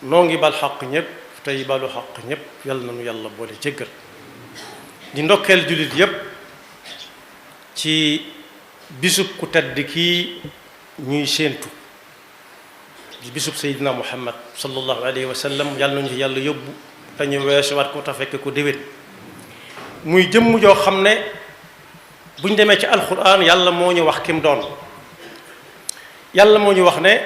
noo ngi bal xaq ñëpp tey balu xaq ñëpp yàlla na nu yàlla boole jéggal di ndokkeel jullit yépp ci bisub ku tedd kii ñuy séentu di bisub Seydina Muhammad sallallahu alayhi wa sallam yàlla nañu ci yàlla yóbbu dañu weesuwaat ko te fekk ko déwén muy jëmm joo xam ne buñ demee ci alquran yàlla moo ñu wax kim doon yàlla moo ñu wax ne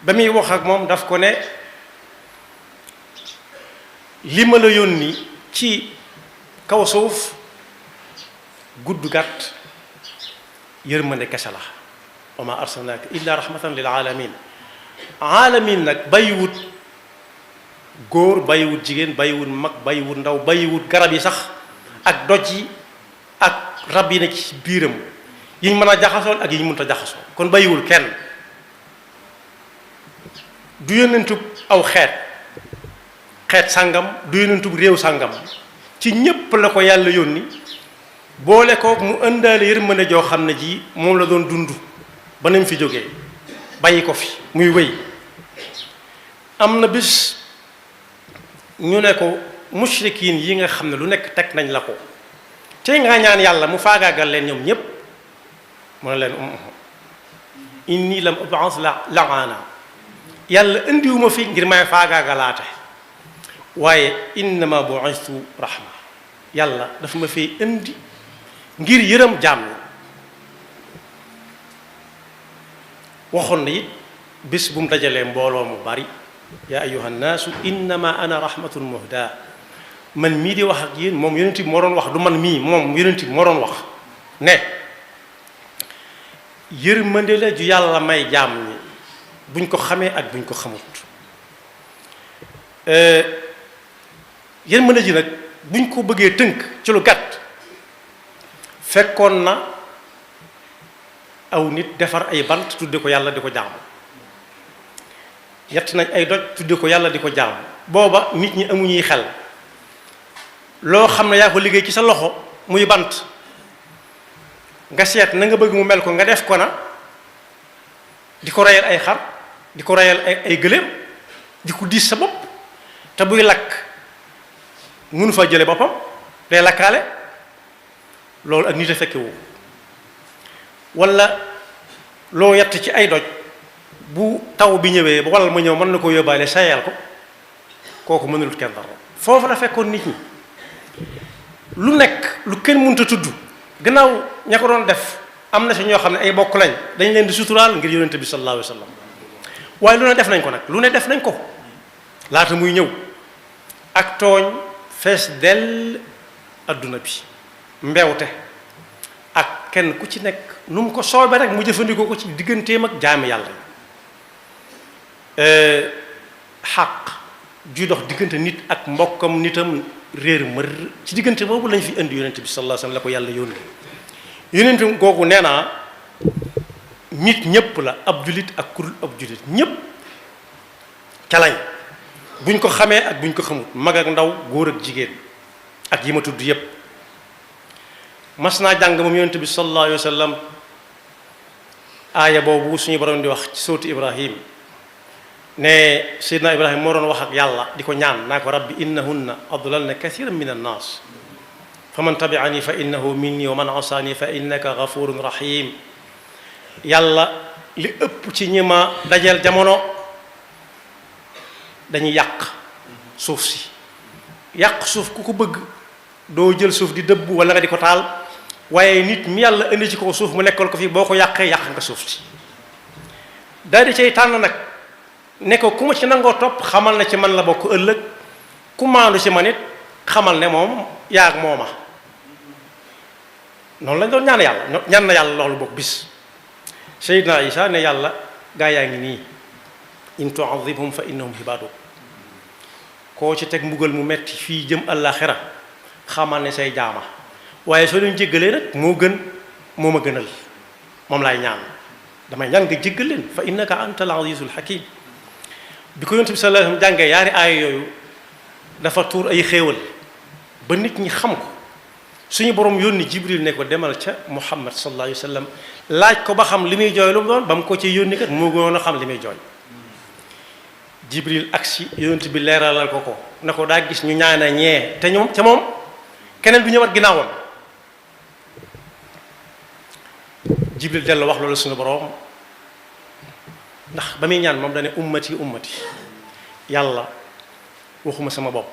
ba muy wax ak moom daf ko ne li ma la yónni ci kaw suuf gudd gàtt yërmande kese la wa ma arsalnaaka illa rahmatan lil alamin alamin nag bàyyiwut góor bàyyiwut jigéen bàyyiwut mag bàyyiwut ndaw bàyyiwut garab yi sax ak doj yi ak rab yi nekk ci biiram yiñ mën a jaxasoon ak yiñ mënut a jaxasoo kon bàyyiwul kenn du yónnentub aw xeet sàngam du yónnentub réew sàngam ci ñépp la ko yàlla yónni boole ko mu ëndaale yërmande joo xam ne ji moom la doon dund ba nañ fi jógee bàyyi ko fi muy wéy am na bis ñu ne ko mushrikiin yi nga xam ne lu nekk teg nañ la ko tey nga ñaan yàlla mu faagaagal leen ñoom ñépp mu ne leen inni lam ub'as la'ana yàlla indiwuma fi ngir may faagaagalaate waaye innama bu'istu rahma yàlla dafa ma fi indi ngir yërëm jaam ñi waxoon na it bés bu mu dajalee mbooloo mu bari yaa ayyuha nnaasu innama ana rahmatun muhda man mii di wax ak yéen moom yonent bi moo doon wax du man mii moom yonent bi moo doon wax ne yërmande la ju yàlla may jaam ñi buñ ko xamee ak buñ ko xamut yërmande ji nag buñ ko bëggee tënk ci lu gàtt fekkoon na aw nit defar ay bant tudde ko yàlla di ko jaamu yett nañ ay doj tudde ko yàlla di ko jaamu booba nit ñi amuñuy xel loo xam ne yaa ko liggéey ci sa loxo muy bant nga seet na nga bëgg mu mel ko nga def ko na di ko reyal ay xar di ko reyal ay gëléem di ko diis sa bopp te buy lakk mënu fa jële boppam day lakkaale loolu ak nit a fekke woo wala loo yett ci ay doj bu taw bi ñëwee ba wala ma ñëw mën na ko yóbbaale sayal ko kooku mënulut kenn dara foofu la fekkoon nit ñi lu nekk lu kenn mënut a tudd gannaaw ña ko doon def am na si ñoo xam ne ay bokk lañ dañ leen di suturaal ngir yonente bi sallallahu alayhi wa sallam waaye lu ne def nañ ko nag lu ne def nañ ko laata muy ñëw ak tooñ fees dell adduna bi mbewte ak kenn ku ci nekk nu mu ko soobee rek mu jëfandikoo ko ci digganteem ak jaami yàlla xaq juy dox diggante nit ak mbokkam nitam réer mër ci diggante boobu lañ fi indi yonent bi sallallahu alayhi wasallam la ko yàlla yónni yonent googu nee naa nit ñépp la ab julit ak kurul ab julit ñépp ca lañ buñ ko xamee ak buñ ko xamut mag ak ndaw góor ak jigéen ak yi ma tudd yépp mas naa jàng moom yonent bi sallallahu alayhi wasallam aaya boobu suñu borom di wax ci sóotu Ibrahim ne Seydina Ibrahima moo doon wax ak yàlla di ko ñaan naa ko rabbi innahunna adlalna kathiran min annaas fa man tabi'ani fa innahu minni wa man asaani fa innaka ghafurun rahim yàlla li ëpp ci ñi ma dajeel jamono dañuy yàq suuf si yàq suuf ku ko bëgg doo jël suuf di dëbb wala nga di ko taal waaye nit mi yàlla indi ci ko suuf mu nekkal ko fi boo ko yàqee yàq nga suuf si daal di cay tànn nag ne ko ku ma ci nangoo topp xamal ne ci man la bokk ëllëg ku maandu ci man it xamal ne moom yaag mooma noonu lañ doon ñaan yàlla ñaan na yàlla loolu bokk bis Seydina Isa ne yàlla gaa yaa ngi nii in tu'adhibhum fa innahum ibaaduk koo ci teg mbugal mu metti fii jëm àllaaxira xamal ne say jaama waaye soo leen jéggalee nag moo gën moo ma gënal moom laay ñaan damay ñaan nga jéggal leen fa innaka anta al-azizul hakim bi ko yonent bi sallallahu alayhi wasallam jàngee yaari aaya yooyu dafa tuur ay xéewal ba nit ñi xam ko suñu borom yónni Jibril ne ko demal ca Muhammad sallallahu alayhi wasallam laaj ko ba xam li muy jooy lu mu doon ba mu ko ci yónni kat moo gënoon a xam li muy jooy Jibril agsi yonent bi leeralal ko ne ko daa gis ñu ñaana ñee te ñoom ca moom keneen du ñëwaat ginnaawam. Jibril dellu wax loolu suñu borom ndax ba muy ñaan moom dane ummati ummati yàlla waxuma sama bopp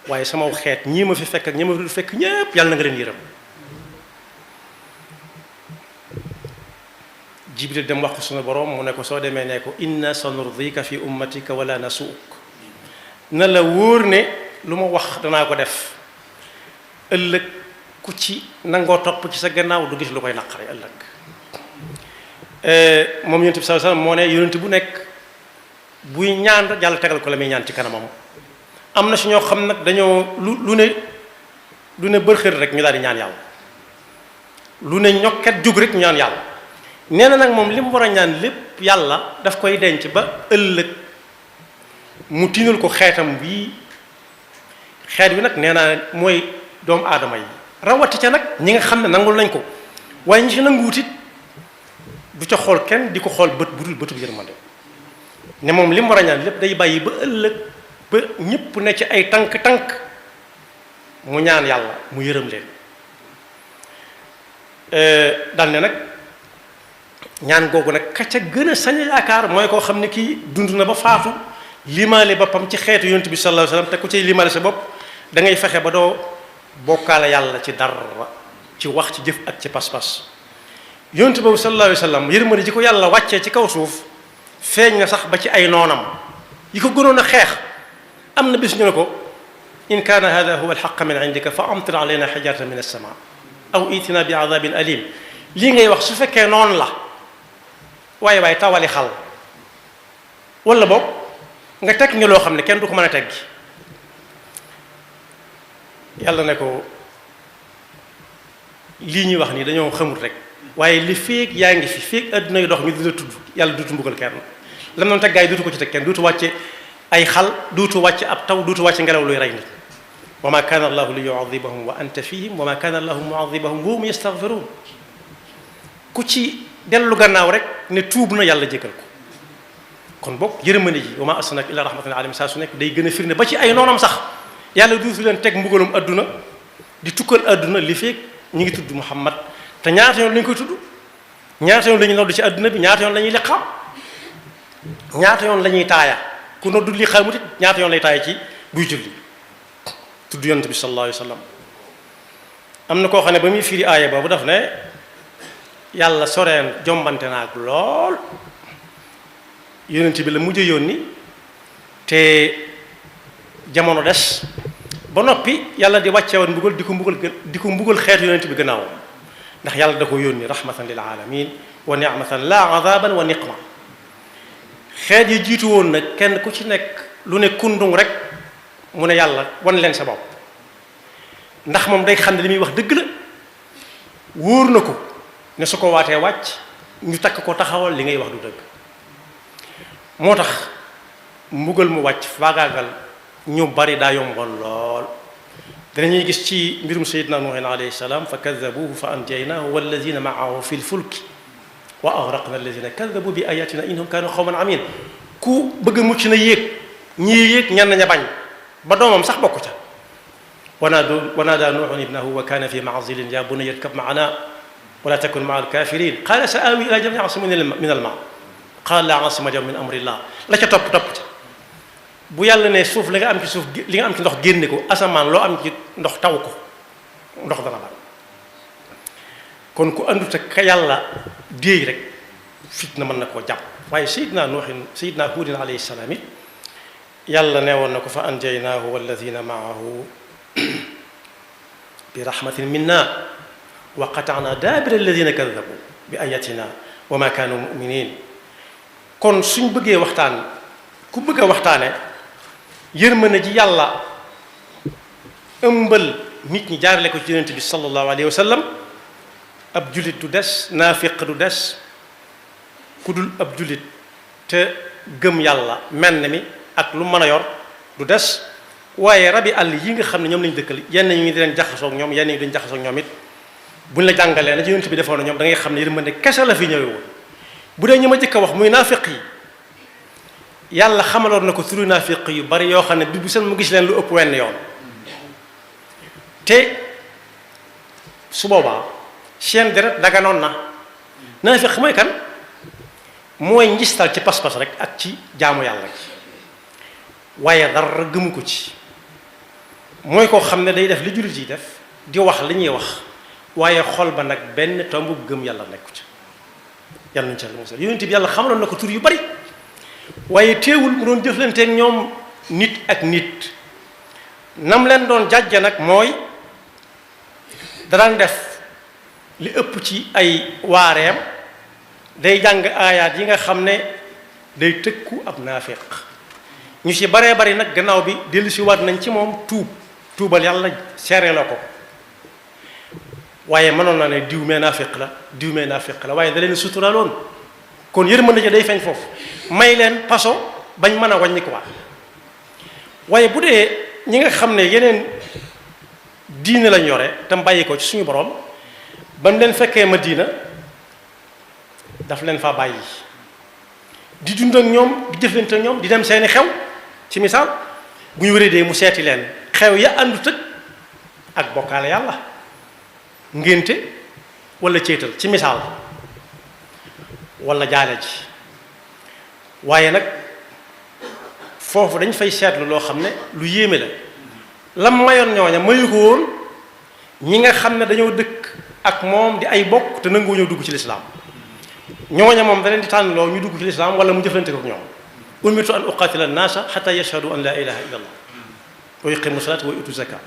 waaye sama xeet ñii ma fi fekk ak ñi ma fi fekk ñépp yàlla na nga leen yërëm. Jibril dem wax ko suñu borom mu ne ko soo demee ne ko inna sanurdika fi ummatika wala nasuuk na la wóor ne lu ma wax danaa ko def ëllëg ku ci nangoo topp ci sa gannaaw du gis lu koy naqari ëllëg. moom yonent bi sallallahu alayhi wasallam moo ne yonent bu nekk buy ñaan rek yàlla tegal ko la muy ñaan ci kanamam. am na si ñoo xam nag dañoo lu ne bërxër rek ñu daal di ñaan yàlla lu ne ñokket jug rek ñu ñaan yàlla. nee na nag moom li mu war a ñaan lépp yàlla daf koy denc ba ëllëg mu tinul ko xeetam bii xeet bi nag nee naa mooy doomu aadama yi rawati ca nag ñi nga xam ne nangul nañ ko waaye ñi ci nanguwut it du ca xool kenn di ko xool bët bu dul bëtub yërmande ne moom li mu war a ñaan lépp day bàyyi ba ëllëg ba ñëpp ne ci ay tànk mu ñaan yàlla mu yërëm leen dal ne nag ñaan googu nag ka ca gën a sañ yaakaar mooy koo xam ne kii dund na ba faatu limaale boppam ci xeetu yonent bi sallallahu alayhi wasallam te ku cay limaale sa bopp da ngay fexe ba doo bokkaale yàlla ci dara ci wax ci jëf ak ci pas-pas. yonent boobu sallallahu alayhi wasallam yërmande ji ko yàlla wàccee ci kaw suuf feeñ na sax ba ci ay noonam yi ko gënoon a xeex. am na bis ñu ne ko in kaana hada huwa alxaq min indika fa amtir alayna xijaratan min as-sama aw itina bi adabin alim lii ngay wax su fekkee noonu la waaye tawali xal wala boog nga teg ñu loo xam ne kenn du ko mën a teggi yàlla ne ko lii ñuy wax nii dañoo xamul rek waaye li féeg yaa ngi fi féeg adduna yu dox ñu dina tudd yàlla duutu mbugal kenn lam noonu teg gaa yi duutu ko ci teg kenn duutu wàcce ay xal duutu wàcce ab taw duutu wàcce ngelaw luy rey nit wa ma kaana allahu li yu'adhibahum wa anta fihim wa ma kaana allahu mu'adhibahum wa hum yastaghfirun ku ci dellu gannaaw rek ne tuub na yàlla jégal ko kon boog yërmande ji wa ma arsalnaaka illa rahmatan lil alamin saa su nekk day gën a firnde ba ci ay noonam sax yàlla duutu leen teg mbugalum adduna di tukkal adduna li feeg ñu ngi tudd Muhammad te ñaata yoon lañ koy tudd ñaata yoon la ñuy nodd ci adduna bi ñaata yoon la ñuy liqaam ñaata yoon la ñuy taaya ku noddu li xamut it ñaata yoon lay taaya ci buy julli tudd yonent bi sallallahu alayhi wa sallam am na koo xam ne ba muy firi aaya boobu daf ne yàlla soreen jombante naag lool yonent bi la mujj yónni te jamono des ba noppi yàlla di wàcce woon mbugal di ko mbugal xeetu yonent bi gannaaw ndax yàlla da ko yónni rahmatan lil alamin wa ni'matan la azaban wa niqma xeet yi jiitu woon nag kenn ku ci nekk lu ne kundung rek mu ne yàlla wan leen sa bopp ndax moom day xam ne li muy wax dëgg la wóor na ko ne su ko waatee wàcc ñu takk ko taxawal li ngay wax du dëgg moo tax mbugal mu wàcc faagaagal ñu bari daa yomboon lool danañuy gis ci mbirum sayyidina Nuuhin alayhi salaam fa kaddabuuhu fa anjaynaahu wallazina maahu fi lfulki wa agraqna allazina kaddabu bi ayatina innahum kaanu qawman amiin ku bëgg a mucc na yéeg ñii yéeg ñenn ña bañ ba doomam sax bokku ca wanaadaa Nuuhun ibnahu wa kaana fi ma'zilin yaa bunayya irkab ma'anaa wala takun ma'a al-kaafiriin qaala sa'aawi ilaa jabalin ya'simunii min al-maa' qaala laa 'aasima al-yawma min amri llaah la ca topp ca bu yàlla ne suuf li nga am ci suuf li nga am ci ndox génne ko asamaan loo am ci ndox taw ko ndox dana bari kon ku andut ak ka yàlla déey rek fitna mën na koo jàpp waaye sayidna nuuhin sayidna huudin alayhi salaam it yàlla ne woon na ko fa anjaynaahu walladina maahu bi rahmatin minna wa qata'na daabira alladina kadabu bi ayatina wa ma kaanu muminin kon suñ bëggee waxtaan ku bëgg a waxtaane yërmande ji yàlla ëmbal nit ñi jaarale ko ci yonent bi sallallahu alayhi wa sallam ab jullit du des naafiq du des ku dul ab jullit te gëm yàlla mel na mi ak lu mën a yor du des waaye rabi àll yi nga xam ne ñoom lañu dëkkal yenn ñu ngi di leen jaxasoo ak ñoom yenn ñu dañ jaxasoo ak ñoom it buñ la jàngalee na ci yonent bi defoon na ñoom da ngay xam ne yërmande kese la fi ñëwee woon bu dee ñu ma jëkk a wax muy naafiq yi yàlla xamaloon na ko turu naafiq yu bari yoo xam ne bi bu seen mu gis leen lu ëpp wenn yoon te su boobaa seen deret daganoon na. naafiq mooy kan mooy njistal ci pas-pas rek ak ci jaamu yàlla gi waaye dara gëmu ko ci mooy koo xam ne day def li jullit yi def di wax li ñuy wax waaye xol ba nag benn tomb bu gëm yàlla nekku ci yàlla nañu ci yàlla musal yonent bi yàlla xamaloon na ko tur yu bari waaye teewul mu doon jëflanteeg ñoom nit ak nit nam leen doon jàjja nag mooy daan def li ëpp ci ay waareem day jàng aayaat yi nga xam ne day tëkku ab naafiq ñu ci baree bari nag gannaaw bi dellu si waat nañ ci moom tuubal yàlla seere la ko waaye mënoon na ne diw mee naafiq la waaye da leen suturaaloon kon yërmande ja day feeñ foofu may leen paso bañ mën a wàññi ko waat waaye bu dee ñi nga xam ne yeneen diine lañ yore tam bàyyi ko ci suñu borom ba mu leen fekkee Madina daf leen fa bàyyi di dund ak ñoom di jëflante ak ñoom di dem seeni xew ci misaal bu ñu wéradee mu seeti leen xew ya àndu tëg ak bokkaale yàlla ngénte wala céetal ci misaal wala jaale ji waaye nag foofu dañ fay seetlu loo xam ne lu yéeme la lam mayoon ñooña mayu ko woon ñi nga xam ne dañoo dëkk ak moom di ay bokk te nanguwu ñoo dugg ci lislaam ñooña moom da leen di tànn loo ñu dugg ci lislaam wala mu jëflante ko ak ñoom umirtu an uqatila an-naasa hatta yashhadu an la ilaha illa allah wa yuqimu salata wa yutu zaka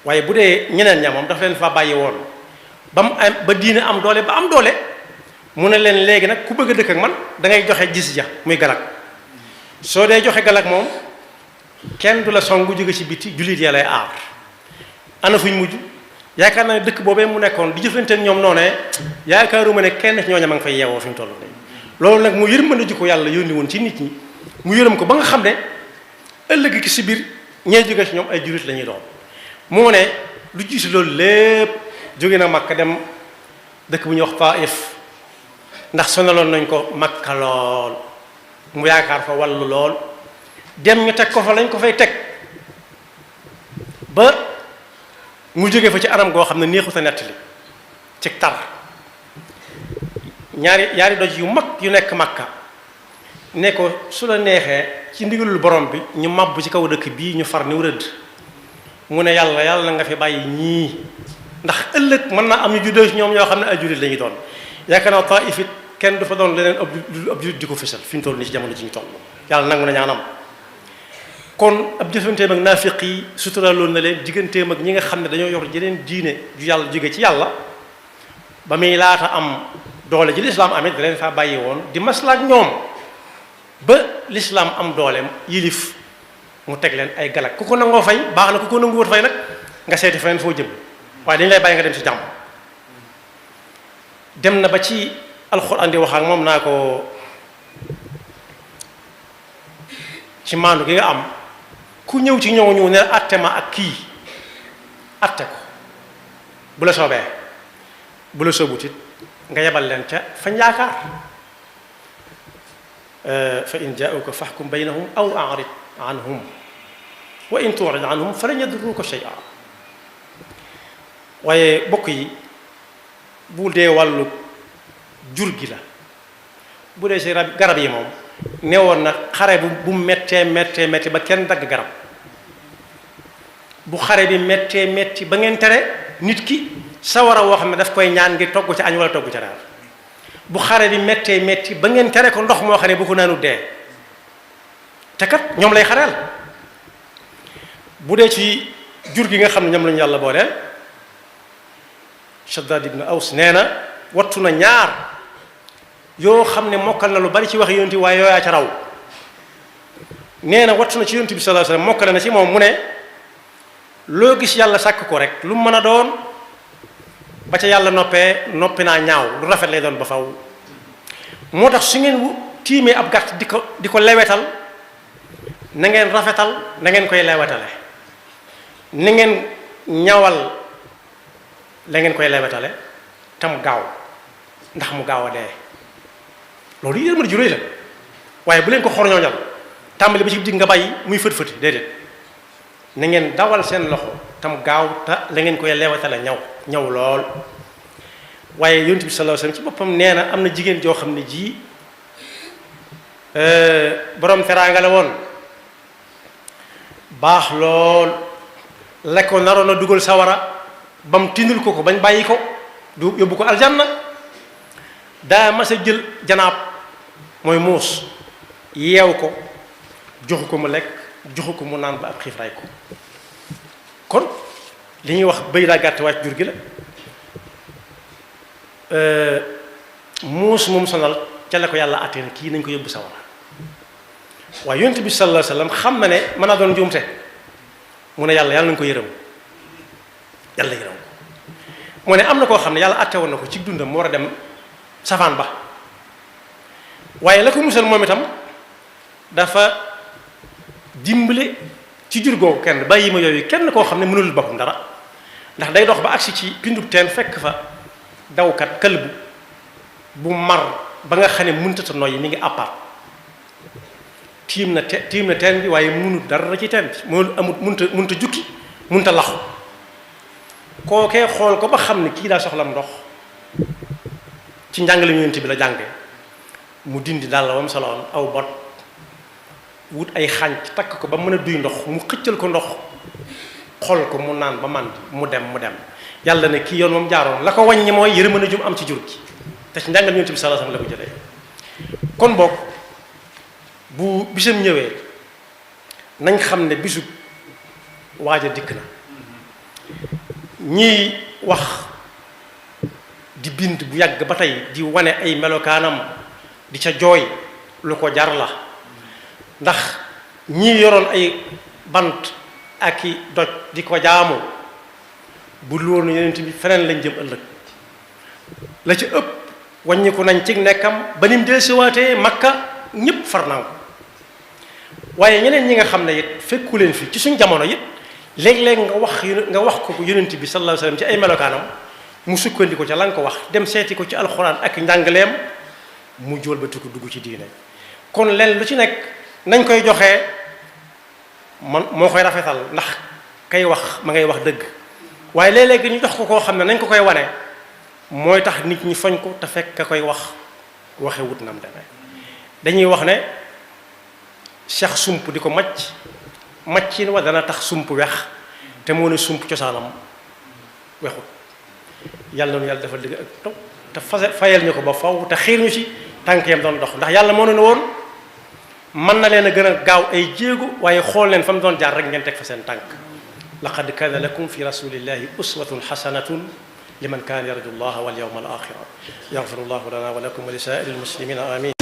waaye bu dee ñeneen ña moom dafa leen fa bàyyi woon ba mu am ba diine am doole ba am doole mu ne leen léegi nag ku bëgg a dëkk ak man da ngay joxe jizya muy galak soo dee joxe galak moom kenn du la songu jóge ci biti jullit ya lay aar ana fuñ mujj yaakaar naa ne dëkk boobee mu nekkoon di jëflanteen ñoom noonee yaakaaruma ne kenn ci ñooñu ma nga fay yeewoo fi ñu toll nii loolu nag mu yërmande ji ko yàlla yónni woon ci nit ñi mu yërëm ko ba nga xam ne ëllëg ki si biir ñee jóge ci ñoom ay jullit la ñuy doon moo ne lu jiitu loolu lépp jóge na Makka dem dëkk bu ñuy wax Taif ndax sonaloon nañ ko Makka lool mu yaakaar fa wàllu lool dem ñu teg ko fa lañ ko fay teg ba mu jóge fa ci anam goo xam ne neexut a nettali ci tar ñaari doj yu mag yu nekk Makka ne ko su la neexee ci ndigalul borom bi ñu màbb ci kaw dëkk bii ñu far niw rëdd mu ne yàlla na nga fi bàyyi ñii ndax ëllëg mën naa am ñu juddoo ci ñoom ñoo xam ne ay jullit la ñuy doon yaakaar naa Taif it kenn du fa doon leneen ab jullit di ko fësal fi ñu toll nii ci jamono ji ñu toll yàlla nangu na ñaanam kon ab jëfanteem ak naafiq yi suturaloon na leen digganteem ak ñi nga xam ne dañoo yor jeneen diine ju yàlla jóge ci yàlla ba muy laata am doole ji lislaam amit da leen faa bàyyi woon di maslaak ñoom ba lislaam am dooleem yilif mu teg leen ay galak ku ko nangoo fay baax na ku ko nanguwut fay nag nga seeti feneen foo jëm waaye dañu lay bàyyi nga dem ci jàmm dem na ba ci alxuraan di wax ak moom naa ko ci maandu gi nga am ku ñëw ci ñëw ne atte ma ak kii atte ko bu la soobee bu la soobut it nga yebal leen ca fañ yaakaar fa in jaa'uka fahkum baynahum aw a'rid anhum wa in tu'rid anhum falan yadurruka shay'a waaye bokk yi bu dee wàllu jur gi la bu dee si garab yi moom newoon na xare bu méttee métti ba kenn dagg garab bu xare bi méttee métti ba ngeen tere nit ki sawara woo xam ne daf koy ñaan ngir togg ca añ wala togg ca reer bu xare bi méttee métti ba ngeen tere ko ndox moo xam ne bu ko naanu dee te kat ñoom lay xareel bu dee ci jur gi nga xam ne ñoom lañu yàlla booleel Shaddad ibn Aws nee na wattu na ñaar yoo xam ne mokkal na lu bari ci wax yonent bi waaye yooyaa ca raw nee na wattu na ci yonent bi sallallahu alayhi wasallam mokkal na ci moom mu ne loo gis yàlla sàkk ko rek lu mu mën a doon ba ca yàlla noppi naa ñaaw lu rafet lay doon ba faw moo tax su ngeen tiimee ab gàtt di ko lewetal na ngeen rafetal na ngeen koy lewetale na ngeen ñawal la ngeen koy lewetale te mu gaaw ndax mu gaaw a dee loolu yërmande ju réy la waaye bu leen ko xorñooñal tàmbali ba ci digg nga bàyyi muy fët-fëti déedéet na ngeen dawal seen loxo tam gaaw te la ngeen koy lewatale ñaw lool. waaye yonent bi sallallahu alayhi wasallam ci boppam nee na am na jigéen joo xam ne ji borom teraanga la woon baax lool la ko naroon a dugal sawara ba mu tindul ko bañ bàyyi ko du yóbbu ko aljanna daa mas a jël janaab mooy muus yeew ko joxu ko mu lekk joxu ko mu naan ba ab xiif ray ko kon li ñuy wax bëy daa gàtt wàcc jur gi la muus moom sonal ca la ko yàlla atteen kii nañ ko yóbbu sawara waaye yonent bi sallallahu alayhi wasallam xam na ne mën naa doon njuumte mu ne yàlla nañ ko yërëm yàlla yërëm ko mu ne am na koo xam ne yàlla atte woon na ko ci dundam mu war a dem safaan ba waaye la ko musal moom itam dafa dimbale ci jur googu kenn bàyyi ma yooyu kenn koo xam ne mënul boppam dara ndax day dox ba agsi ci pindub teen fekk fa dawkat këlbu bu mar ba nga xam ne mënutata noyyi mi ngi àppaat tiim na teen bi waaye mënut dara ci teen bi moo amut mënta jukki mënta laxu kookee xool ko ba xam ne kii daa soxlam ndox ci njàngale Yonent bi la jànge mu dindi daal la wam soloon aw bot wut ay xànc takk ko ba mën a duy ndox mu xëccal ko ndox xool ko mu naan ba màndi mu dem yàlla ne kii yoon moom jaaroon la ko wàññi mooy yërmande jum am ci jur gi te ci njàngal Yonent bi sallallahu alayhi wasallam la ko jëlee kon boog bu bisam ñëwee nañ xam ne bisu waaja dikk na ñiy wax di bind bu yàgg ba tey di wane ay melokaanam di ca jooy lu ko jar la ndax ñii yoroon ay bant ak i doj di ko jaamu bu loolu Yonent bi feneen lañ jëm ëllëg la ci ëpp wàññiku nañ ci nekkam ba nim dellusiwaatee Makka ñëpp far naa ko waaye ñeneen ñi nga xam ne it fekku leen fi ci suñ jamono it léeg-léeg nga wax ko Yonent bi sallallahu alayhi wasallam ci ay melokaanam mu sukkandiku ca la nga ko wax dem seeti ko ci alxuraan ak njàngaleem mu jóol ba tukki dugg ci diine kon leen lu ci nekk nañ koy joxee man moo koy rafetal ndax kay wax ma ngay wax dëgg waaye léeg-léeg ñu jox ko koo xam ne nañ ko koy wane mooy tax nit ñi foñ ko te fekk ka koy wax waxe wut nam demee dañuy wax ne cheikh sump di ko maccin wa dana tax sump wex te moo ne sump cosaanam wexut yàlla nu yàlla dafa dëgg ak taw te fayal ñu ko ba faw te xiir ñu ci tànk yam doon dox ndax yàlla moo ne woon mën na leen a gën a gaaw ay jéego waaye xool leen fa mu doon jaar rek ngeen teg fa seen tànk laqad kaana lakum fi rasulillahi uswatun hasanatun liman kaana yarju llaha wal yawma al axira yaxfiru llahu lana wa lakum wa li saa'iri al muslimina amin